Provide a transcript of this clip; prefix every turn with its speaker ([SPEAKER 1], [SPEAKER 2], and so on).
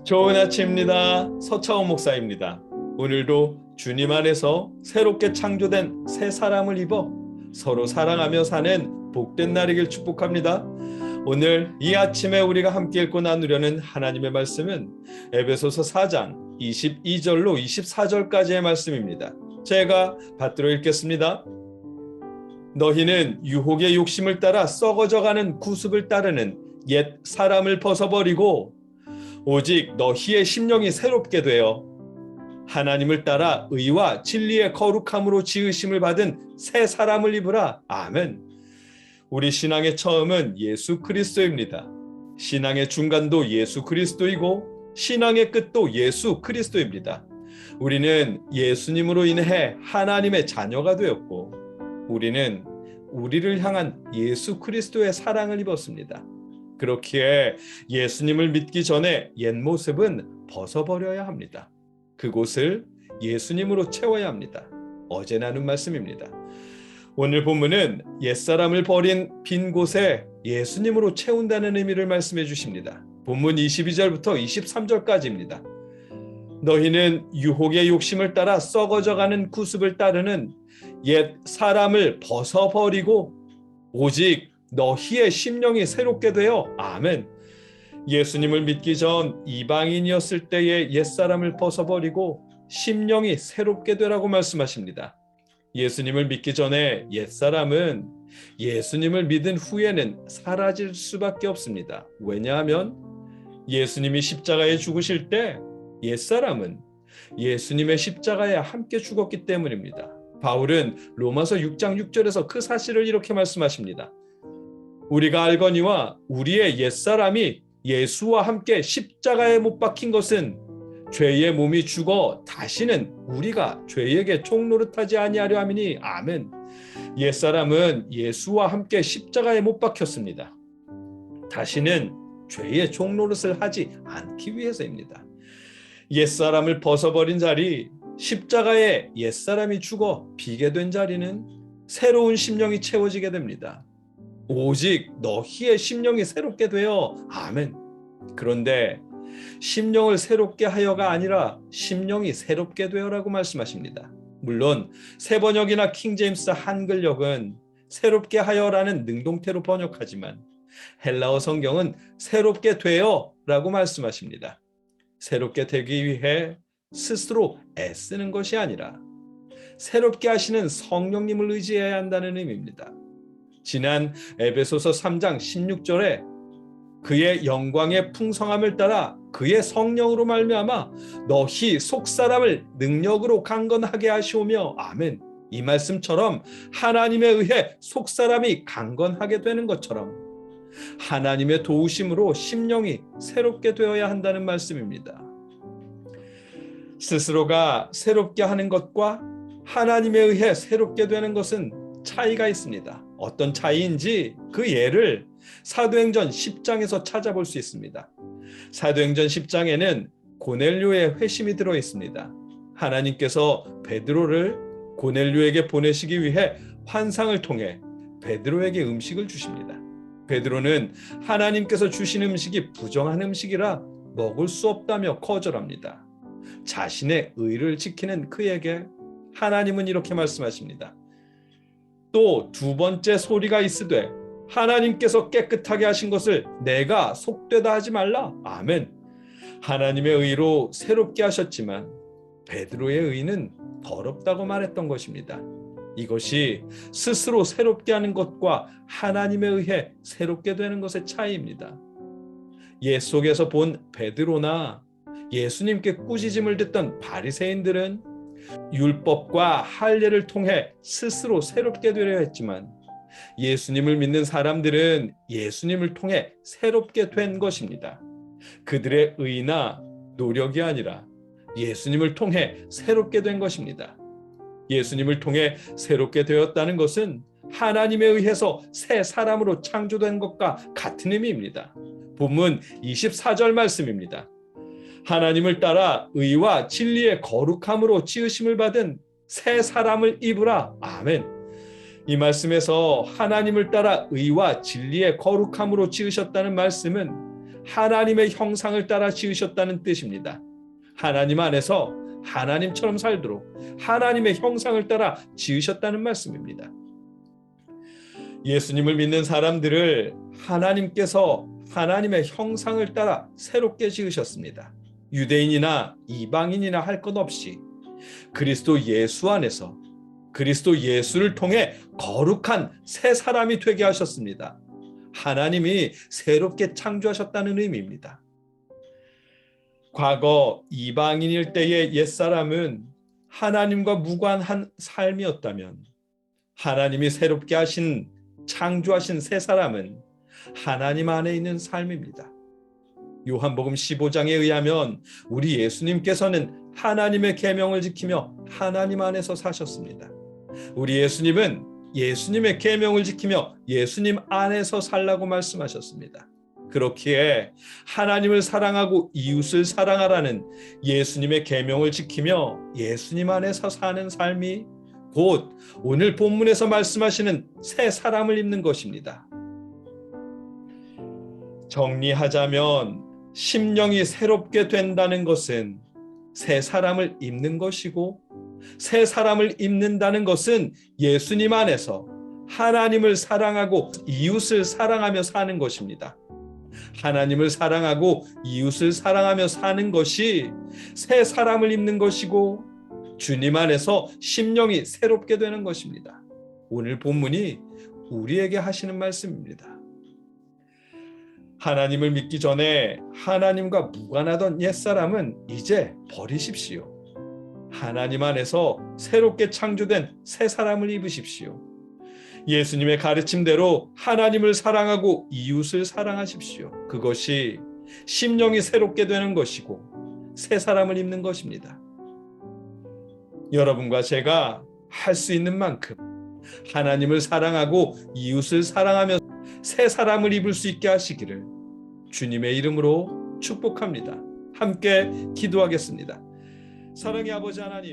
[SPEAKER 1] 좋은 아침입니다. 서차원 목사입니다. 오늘도 주님 안에서 새롭게 창조된 새 사람을 입어 서로 사랑하며 사는 복된 날이길 축복합니다. 오늘 이 아침에 우리가 함께 읽고 나누려는 하나님의 말씀은 에베소서 4장 22절로 24절까지의 말씀입니다. 제가 받들어 읽겠습니다. 너희는 유혹의 욕심을 따라 썩어져가는 구습을 따르는 옛 사람을 벗어버리고 오직 너희의 심령이 새롭게 되어 하나님을 따라 의와 진리의 거룩함으로 지으심을 받은 새 사람을 입으라. 아멘. 우리 신앙의 처음은 예수 그리스도입니다. 신앙의 중간도 예수 그리스도이고 신앙의 끝도 예수 그리스도입니다. 우리는 예수님으로 인해 하나님의 자녀가 되었고 우리는 우리를 향한 예수 그리스도의 사랑을 입었습니다. 그렇기에 예수님을 믿기 전에 옛 모습은 벗어버려야 합니다. 그곳을 예수님으로 채워야 합니다. 어제 나눈 말씀입니다. 오늘 본문은 옛사람을 버린 빈 곳에 예수님으로 채운다는 의미를 말씀해 주십니다. 본문 22절부터 23절까지입니다. 너희는 유혹의 욕심을 따라 썩어져가는 구습을 따르는 옛 사람을 벗어버리고 오직 너희의 심령이 새롭게 되어 아멘. 예수님을 믿기 전 이방인이었을 때의 옛사람을 벗어버리고 심령이 새롭게 되라고 말씀하십니다. 예수님을 믿기 전에 옛사람은 예수님을 믿은 후에는 사라질 수밖에 없습니다. 왜냐하면 예수님이 십자가에 죽으실 때 옛사람은 예수님의 십자가에 함께 죽었기 때문입니다. 바울은 로마서 6장 6절에서 그 사실을 이렇게 말씀하십니다. 우리가 알거니와 우리의 옛사람이 예수와 함께 십자가에 못 박힌 것은 죄의 몸이 죽어 다시는 우리가 죄에게 종노릇하지 아니하려 함이니 아멘. 옛사람은 예수와 함께 십자가에 못 박혔습니다. 다시는 죄의 종노릇을 하지 않기 위해서입니다. 옛사람을 벗어버린 자리, 십자가에 옛사람이 죽어 비게 된 자리는 새로운 심령이 채워지게 됩니다. 오직 너희의 심령이 새롭게 되어 아멘. 그런데 심령을 새롭게 하여가 아니라 심령이 새롭게 되어라고 말씀하십니다. 물론 새 번역이나 킹제임스 한글역은 새롭게 하여라는 능동태로 번역하지만 헬라어 성경은 새롭게 되어라고 말씀하십니다. 새롭게 되기 위해 스스로 애쓰는 것이 아니라 새롭게 하시는 성령님을 의지해야 한다는 의미입니다. 지난 에베소서 3장 16절에 그의 영광의 풍성함을 따라 그의 성령으로 말미암아 너희 속사람을 능력으로 강건하게 하시오며 아멘. 이 말씀처럼 하나님에 의해 속사람이 강건하게 되는 것처럼 하나님의 도우심으로 심령이 새롭게 되어야 한다는 말씀입니다. 스스로가 새롭게 하는 것과 하나님에 의해 새롭게 되는 것은 차이가 있습니다. 어떤 차이인지 그 예를 사도행전 10장에서 찾아볼 수 있습니다. 사도행전 10장에는 고넬료의 회심이 들어 있습니다. 하나님께서 베드로를 고넬료에게 보내시기 위해 환상을 통해 베드로에게 음식을 주십니다. 베드로는 하나님께서 주신 음식이 부정한 음식이라 먹을 수 없다며 거절합니다. 자신의 의를 지키는 그에게 하나님은 이렇게 말씀하십니다. 또 두 번째 소리가 있으되 하나님께서 깨끗하게 하신 것을 내가 속되다 하지 말라. 아멘. 하나님의 의로 새롭게 하셨지만 베드로의 의는 더럽다고 말했던 것입니다. 이것이 스스로 새롭게 하는 것과 하나님에 의해 새롭게 되는 것의 차이입니다. 옛 속에서 본 베드로나 예수님께 꾸짖음을 듣던 바리새인들은 율법과 할례를 통해 스스로 새롭게 되려 했지만 예수님을 믿는 사람들은 예수님을 통해 새롭게 된 것입니다. 그들의 의나 노력이 아니라 예수님을 통해 새롭게 된 것입니다. 예수님을 통해 새롭게 되었다는 것은 하나님에 의해서 새 사람으로 창조된 것과 같은 의미입니다. 본문 24절 말씀입니다. 하나님을 따라 의와 진리의 거룩함으로 지으심을 받은 새 사람을 입으라. 아멘. 이 말씀에서 하나님을 따라 의와 진리의 거룩함으로 지으셨다는 말씀은 하나님의 형상을 따라 지으셨다는 뜻입니다. 하나님 안에서 하나님처럼 살도록 하나님의 형상을 따라 지으셨다는 말씀입니다. 예수님을 믿는 사람들을 하나님께서 하나님의 형상을 따라 새롭게 지으셨습니다. 유대인이나 이방인이나 할 것 없이 그리스도 예수 안에서 그리스도 예수를 통해 거룩한 새 사람이 되게 하셨습니다. 하나님이 새롭게 창조하셨다는 의미입니다. 과거 이방인일 때의 옛사람은 하나님과 무관한 삶이었다면 하나님이 새롭게 하신 창조하신 새 사람은 하나님 안에 있는 삶입니다. 요한복음 15장에 의하면 우리 예수님께서는 하나님의 계명을 지키며 하나님 안에서 사셨습니다. 우리 예수님은 예수님의 계명을 지키며 예수님 안에서 살라고 말씀하셨습니다. 그렇기에 하나님을 사랑하고 이웃을 사랑하라는 예수님의 계명을 지키며 예수님 안에서 사는 삶이 곧 오늘 본문에서 말씀하시는 새 사람을 입는 것입니다. 정리하자면 심령이 새롭게 된다는 것은 새 사람을 입는 것이고 새 사람을 입는다는 것은 예수님 안에서 하나님을 사랑하고 이웃을 사랑하며 사는 것입니다. 하나님을 사랑하고 이웃을 사랑하며 사는 것이 새 사람을 입는 것이고 주님 안에서 심령이 새롭게 되는 것입니다. 오늘 본문이 우리에게 하시는 말씀입니다. 하나님을 믿기 전에 하나님과 무관하던 옛사람은 이제 버리십시오. 하나님 안에서 새롭게 창조된 새 사람을 입으십시오. 예수님의 가르침대로 하나님을 사랑하고 이웃을 사랑하십시오. 그것이 심령이 새롭게 되는 것이고 새 사람을 입는 것입니다. 여러분과 제가 할 수 있는 만큼 하나님을 사랑하고 이웃을 사랑하며 새 사람을 입을 수 있게 하시기를 주님의 이름으로 축복합니다. 함께 기도하겠습니다. 사랑의 아버지 하나님,